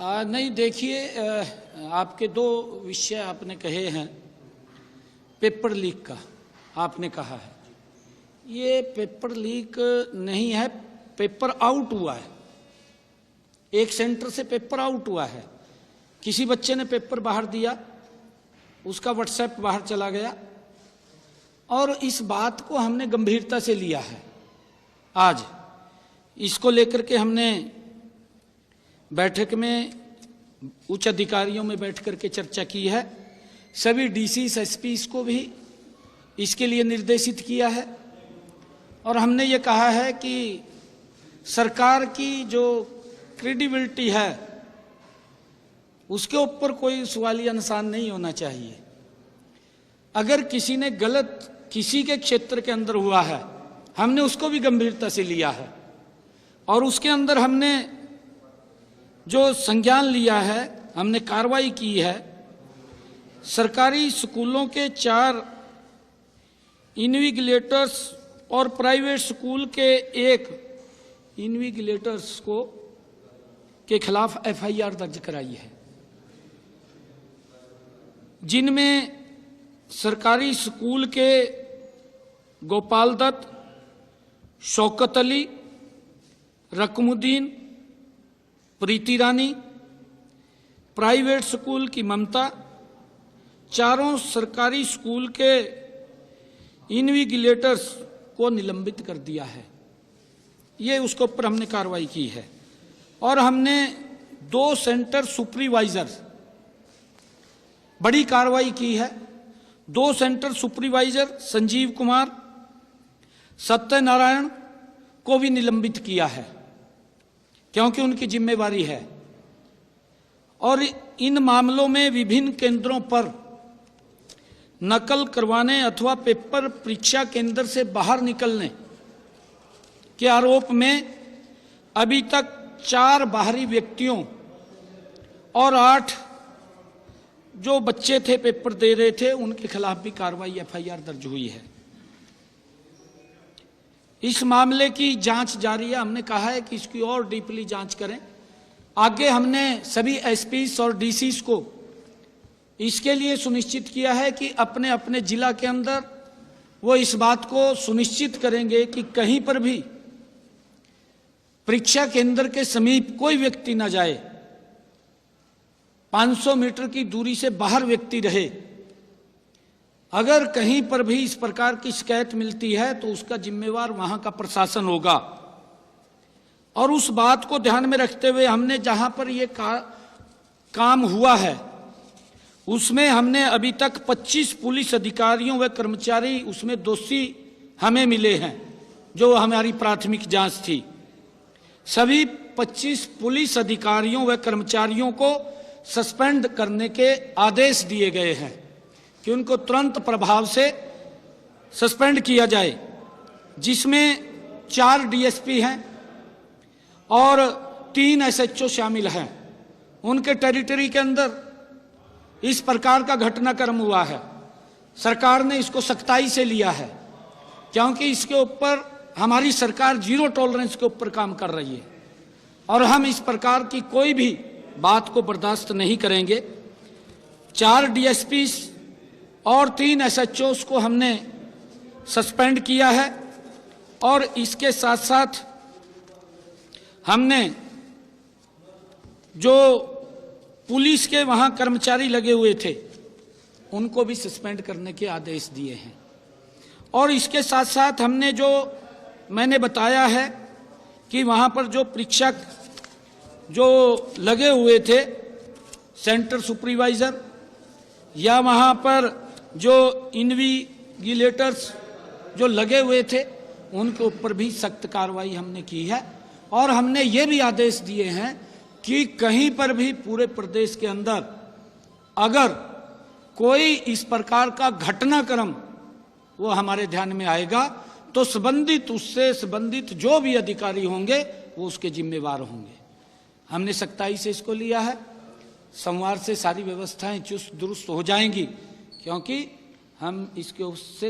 नहीं, देखिए, आपके दो विषय आपने कहे हैं। पेपर लीक का आपने कहा है, ये पेपर लीक नहीं है, पेपर आउट हुआ है। एक सेंटर से पेपर आउट हुआ है, किसी बच्चे ने पेपर बाहर दिया, उसका व्हाट्सएप बाहर चला गया और इस बात को हमने गंभीरता से लिया है। आज इसको लेकर के हमने बैठक में उच्च अधिकारियों में बैठ करके चर्चा की है। सभी डीसीस एसपीस को भी इसके लिए निर्देशित किया है और हमने ये कहा है कि सरकार की जो क्रेडिबिलिटी है उसके ऊपर कोई सवालिया निशान नहीं होना चाहिए। अगर किसी ने गलत किसी के क्षेत्र के अंदर हुआ है, हमने उसको भी गंभीरता से लिया है और उसके अंदर हमने जो संज्ञान लिया है, हमने कार्रवाई की है। सरकारी स्कूलों के 4 इन्विजिलेटर्स और प्राइवेट स्कूल के 1 इन्विजिलेटर्स के खिलाफ एफआईआर दर्ज कराई है, जिनमें सरकारी स्कूल के गोपाल दत्त, शौकत अली, रकमुद्दीन, प्रीति रानी, प्राइवेट स्कूल की ममता, चारों सरकारी स्कूल के इन्विजिलेटर्स को निलंबित कर दिया है। ये उसके ऊपर हमने कार्रवाई की है और हमने 2 सेंटर सुपरवाइजर बड़ी कार्रवाई की है। 2 सेंटर सुपरवाइजर संजीव कुमार, सत्यनारायण को भी निलंबित किया है क्योंकि उनकी जिम्मेवारी है। और इन मामलों में विभिन्न केंद्रों पर नकल करवाने अथवा पेपर परीक्षा केंद्र से बाहर निकलने के आरोप में अभी तक 4 बाहरी व्यक्तियों और 8 जो बच्चे थे पेपर दे रहे थे उनके खिलाफ भी कार्रवाई एफआईआर दर्ज हुई है। इस मामले की जांच जारी है। हमने कहा है कि इसकी और डीपली जांच करें। आगे हमने सभी एसपीस और डीसीस को इसके लिए सुनिश्चित किया है कि अपने अपने जिला के अंदर वो इस बात को सुनिश्चित करेंगे कि कहीं पर भी परीक्षा केंद्र के समीप कोई व्यक्ति न जाए, 500 मीटर की दूरी से बाहर व्यक्ति रहे। अगर कहीं पर भी इस प्रकार की शिकायत मिलती है तो उसका जिम्मेवार वहां का प्रशासन होगा। और उस बात को ध्यान में रखते हुए हमने जहां पर ये काम हुआ है उसमें हमने अभी तक 25 पुलिस अधिकारियों व कर्मचारी उसमें दोषी हमें मिले हैं, जो हमारी प्राथमिक जांच थी। सभी 25 पुलिस अधिकारियों व कर्मचारियों को सस्पेंड करने के आदेश दिए गए हैं कि उनको तुरंत प्रभाव से सस्पेंड किया जाए, जिसमें 4 डीएसपी हैं और 3 एसएचओ शामिल हैं। उनके टेरिटरी के अंदर इस प्रकार का घटनाक्रम हुआ है। सरकार ने इसको सख्ताई से लिया है क्योंकि इसके ऊपर हमारी सरकार 0 टॉलरेंस के ऊपर काम कर रही है और हम इस प्रकार की कोई भी बात को बर्दाश्त नहीं करेंगे। 4 डीएसपी और 3 एसएचओस को हमने सस्पेंड किया है और इसके साथ साथ हमने जो पुलिस के वहां कर्मचारी लगे हुए थे उनको भी सस्पेंड करने के आदेश दिए हैं। और इसके साथ साथ हमने जो मैंने बताया है कि वहां पर जो परीक्षक जो लगे हुए थे, सेंटर सुपरवाइजर या वहां पर जो इन्विजिलेटर्स जो लगे हुए थे, उनके ऊपर भी सख्त कार्रवाई हमने की है। और हमने ये भी आदेश दिए हैं कि कहीं पर भी पूरे प्रदेश के अंदर अगर कोई इस प्रकार का घटनाक्रम वो हमारे ध्यान में आएगा तो उससे संबंधित जो भी अधिकारी होंगे वो उसके जिम्मेवार होंगे। हमने सख्ताई से इसको लिया है। सोमवार से सारी व्यवस्थाएं चुस्त दुरुस्त हो जाएंगी क्योंकि हम इसके उससे